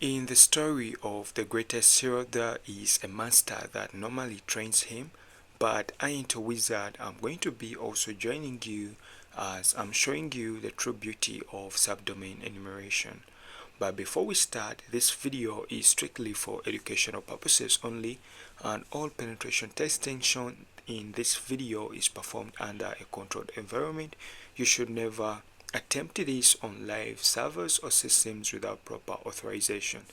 In the story of the greatest hero, there is a master that normally trains him, but I ain't a wizard. I'm going to be also joining you as I'm showing you the true beauty of subdomain enumeration. But before we start, this video is strictly for educational purposes only, and all penetration testing shown in this video is performed under a controlled environment. You should never attempt this on live servers or systems without proper authorization.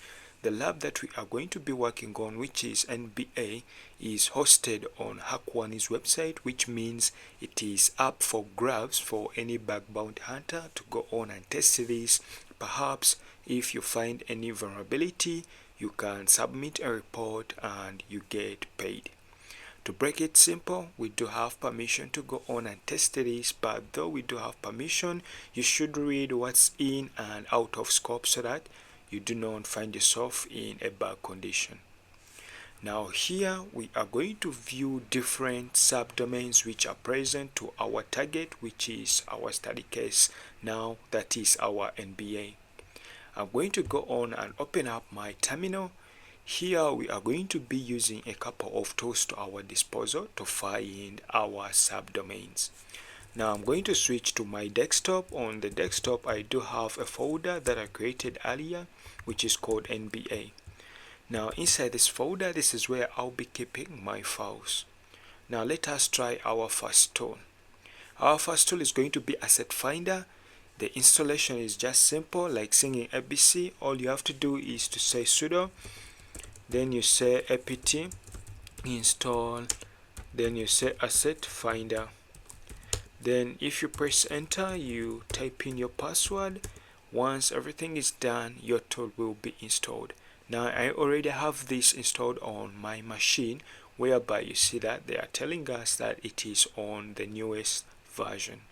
The lab that we are going to be working on, which is NBA, is hosted on Hackone's website, which means it is up for grabs for any bug bounty hunter to go on and test this. Perhaps if you find any vulnerability, you can submit a report and you get paid. To break it simple, we do have permission to go on and test this, but though we do have permission, you should read what's in and out of scope so that you do not find yourself in a bad condition. Now here we are going to view different subdomains which are present to our target, which is our study case. Now that is our NBA. I'm going to go on and open up my terminal. Here we are going to be using a couple of tools to our disposal to find our subdomains. Now I'm going to switch to my desktop. On the desktop I do have a folder that I created earlier, which is called NBA. Now inside this folder, this is where I'll be keeping my files. Now let us try our first tool. Our first tool is going to be Assetfinder. The installation is just simple, like singing ABC. All you have to do is to say sudo, then you say apt install, then you say Assetfinder. Then if you press enter, you type in your password. Once everything is done, your tool will be installed. Now I already have this installed on my machine, whereby you see that they are telling us that it is on the newest version.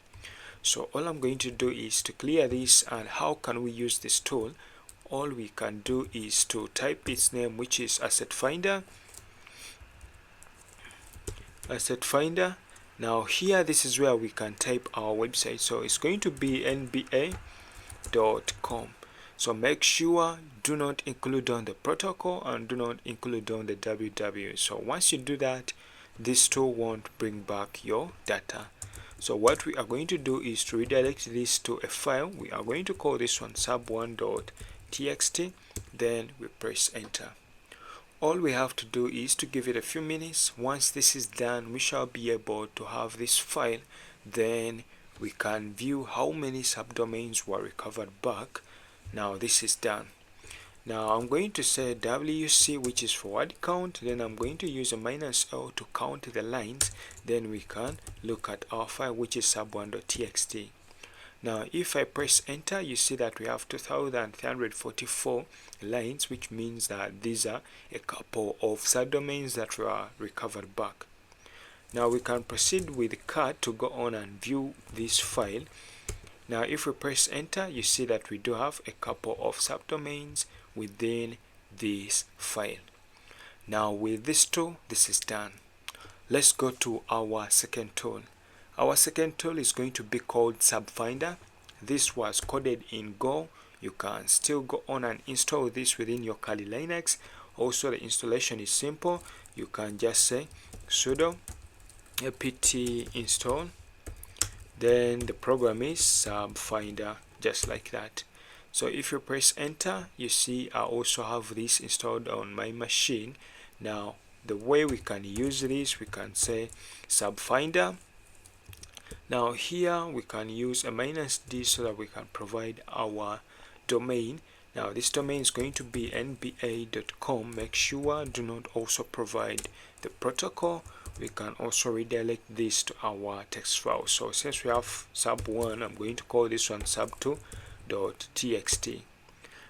So all I'm going to do is to clear this. And how can we use this tool? All we can do is to type its name, which is Assetfinder. Now here, this is where we can type our website. So it's going to be nba.com. So make sure do not include on the protocol and do not include on the www. So once you do that, this tool won't bring back your data. So what we are going to do is to redirect this to a file. We are going to call this one sub1.txt. Then we press enter. All we have to do is to give it a few minutes. Once this is done, we shall be able to have this file. Then we can view how many subdomains were recovered back. Now this is done. Now I'm going to say WC, which is for word count. Then I'm going to use a -L to count the lines. Then we can look at our file, which is sub1.txt. Now if I press enter, you see that we have 2344 lines, which means that these are a couple of subdomains that were recovered back. Now we can proceed with cut to go on and view this file. Now if we press enter, you see that we do have a couple of subdomains within this file. Now with this tool, this is done. Let's go to our second tool. Our second tool is going to be called Subfinder. This was coded in Go. You can still go on and install this within your Kali Linux. Also, the installation is simple. You can just say sudo apt install. Then the program is Subfinder, just like that. So if you press enter, you see I also have this installed on my machine. Now the way we can use this, we can say Subfinder. Now here we can use a -d so that we can provide our domain. Now this domain is going to be nba.com. Make sure do not also provide the protocol. We can also redirect this to our text file. So since we have sub1, I'm going to call this one sub2.txt.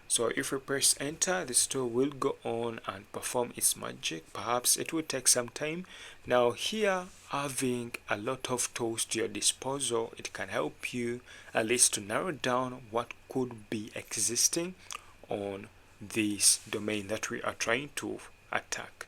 So if we press enter, this tool will go on and perform its magic. Perhaps it will take some time. Now here, having a lot of tools to your disposal, it can help you at least to narrow down what could be existing on this domain that we are trying to attack.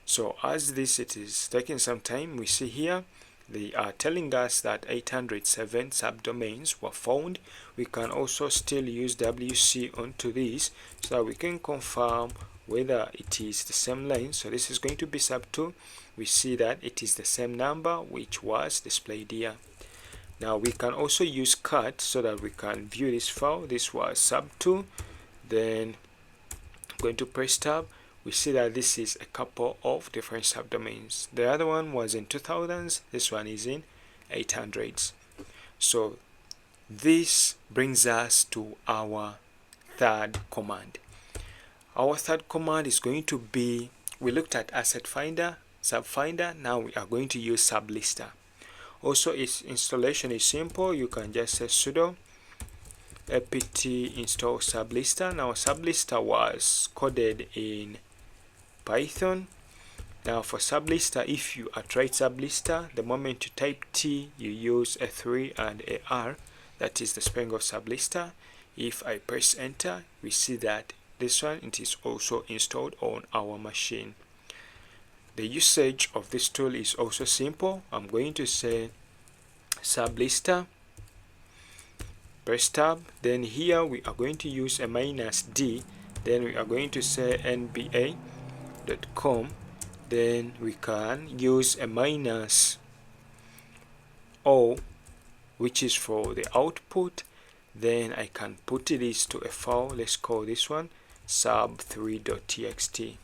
So as this, it is taking some time. We see here they are telling us that 807 subdomains were found. We can also still use WC onto this so that we can confirm whether it is the same line. So this is going to be sub2. We see that it is the same number which was displayed here. Now we can also use cut so that we can view this file. This was sub2. Then I'm going to press tab. We see that this is a couple of different subdomains. The other one was in 2000s. This one is in 800s. So this brings us to our third command. Our third command is going to be, we looked at Assetfinder, Subfinder. Now we are going to use Sublister. Also, its installation is simple. You can just say sudo apt install Sublister. Now Sublister was coded in Python. Now for Sublister, if you tried Sublister, the moment you type T, you use a 3 and a R. That is the spelling of Sublister. If I press enter, we see that this one, it is also installed on our machine. The usage of this tool is also simple. I'm going to say Sublister, press tab. Then here we are going to use a -d. Then we are going to say nba.com. Then we can use a -o, which is for the output. Then I can put this to a file. Let's call this one sub3.txt.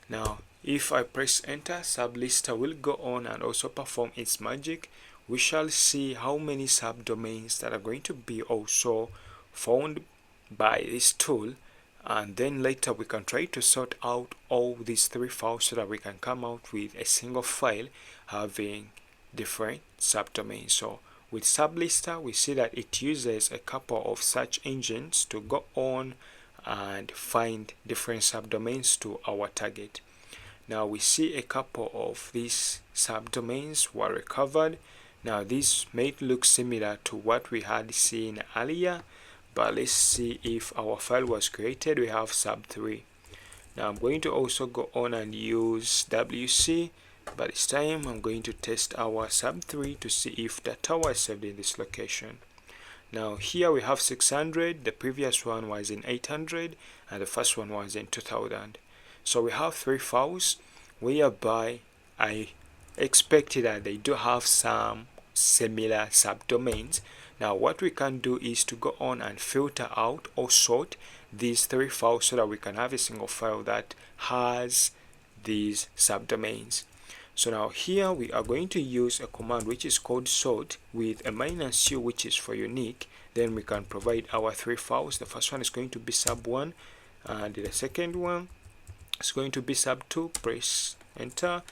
Now if I press enter, Sublister will go on and also perform its magic. We shall see how many subdomains that are going to be also found by this tool, and then later we can try to sort out all these three files so that we can come out with a single file having different subdomains. So with Sublister, we see that it uses a couple of search engines to go on and find different subdomains to our target. Now we see a couple of these subdomains were recovered. Now this may look similar to what we had seen earlier, but let's see if our file was created. We have sub3. Now I'm going to also go on and use WC, but this time I'm going to test our sub3 to see if data was saved in this location. Now here we have 600, the previous one was in 800, and the first one was in 2000. So we have three files whereby I expected that they do have some similar subdomains. Now what we can do is to go on and filter out or sort these three files so that we can have a single file that has these subdomains. So now here we are going to use a command which is called sort with a -u, which is for unique. Then we can provide our three files. The first one is going to be sub1, and the second one is going to be sub2. Press enter.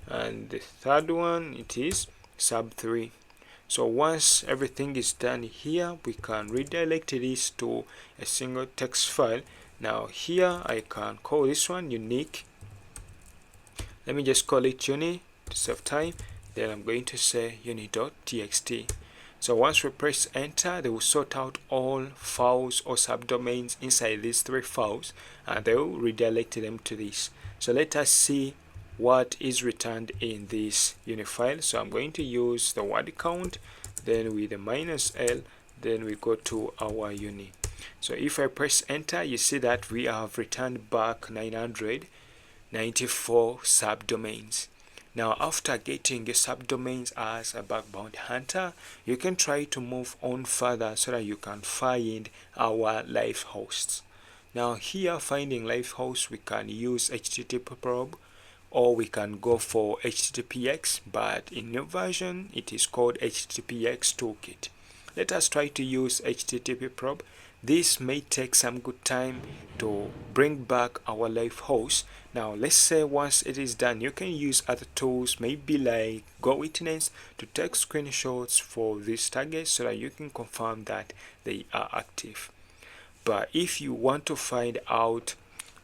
And the third one, it is sub3. So once everything is done here, we can redirect this to a single text file. Now here I can call this one unique. Let me just call it uni to save time. Then I'm going to say uni.txt. So once we press enter, they will sort out all files or subdomains inside these three files, and they will redirect them to this. So let us see what is returned in this uni file. So I'm going to use the word count, then with the -l, then we go to our uni. So if I press enter, you see that we have returned back 994 subdomains. Now after getting your subdomains as a bug bounty hunter, you can try to move on further so that you can find our live hosts. Now here, finding live hosts, we can use HTTP probe, or we can go for HTTPX, but in new version it is called HTTPX toolkit. Let us try to use HTTP probe. This may take some good time to bring back our live host. Now let's say once it is done, you can use other tools, maybe like GoWitness, to take screenshots for these targets so that you can confirm that they are active. But if you want to find out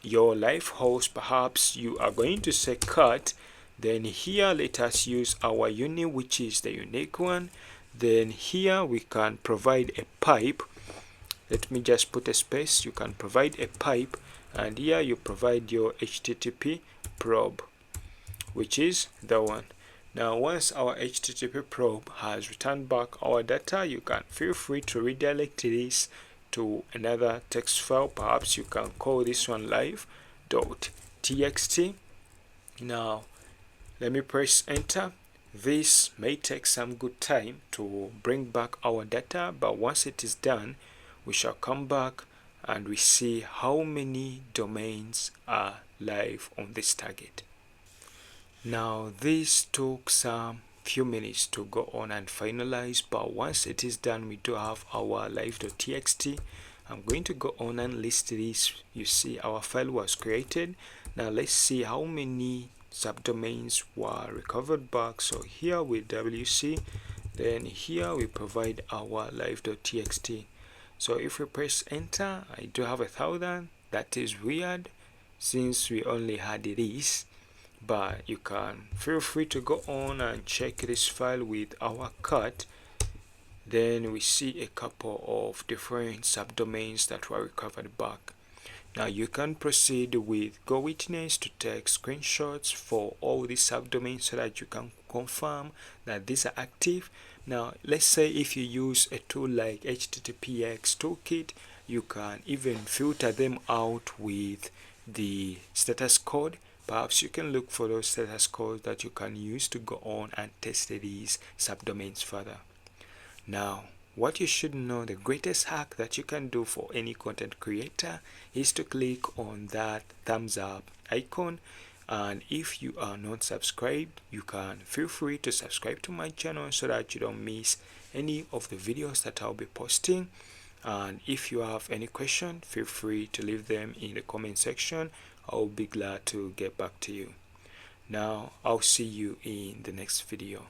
your live host, perhaps you are going to say cut. Then here let us use our uni, which is the unique one. Then here we can provide a pipe. Let me just put a space. You can provide a pipe, and here you provide your HTTP probe which is the one. Now once our HTTP probe has returned back our data, you can feel free to redirect this to another text file. Perhaps you can call this one live.txt. Now let me press enter. This may take some good time to bring back our data, but once it is done, we shall come back and we see how many domains are live on this target. Now this took some few minutes to go on and finalize, but once it is done, we do have our live.txt. I'm going to go on and list this. You see our file was created. Now let's see how many subdomains were recovered back. So here with WC, then here we provide our live.txt. So if we press enter, I do have 1,000. That is weird since we only had this, but you can feel free to go on and check this file with our cut. Then we see a couple of different subdomains that were recovered back. Now you can proceed with GoWitness to take screenshots for all these subdomains so that you can confirm that these are active. Now let's say if you use a tool like HTTPX Toolkit, you can even filter them out with the status code. Perhaps you can look for those status codes that you can use to go on and test these subdomains further. Now what you should know, the greatest hack that you can do for any content creator is to click on that thumbs up icon, and if you are not subscribed, you can feel free to subscribe to my channel so that you don't miss any of the videos that I'll be posting. And if you have any question, feel free to leave them in the comment section. I'll be glad to get back to you. Now I'll see you in the next video.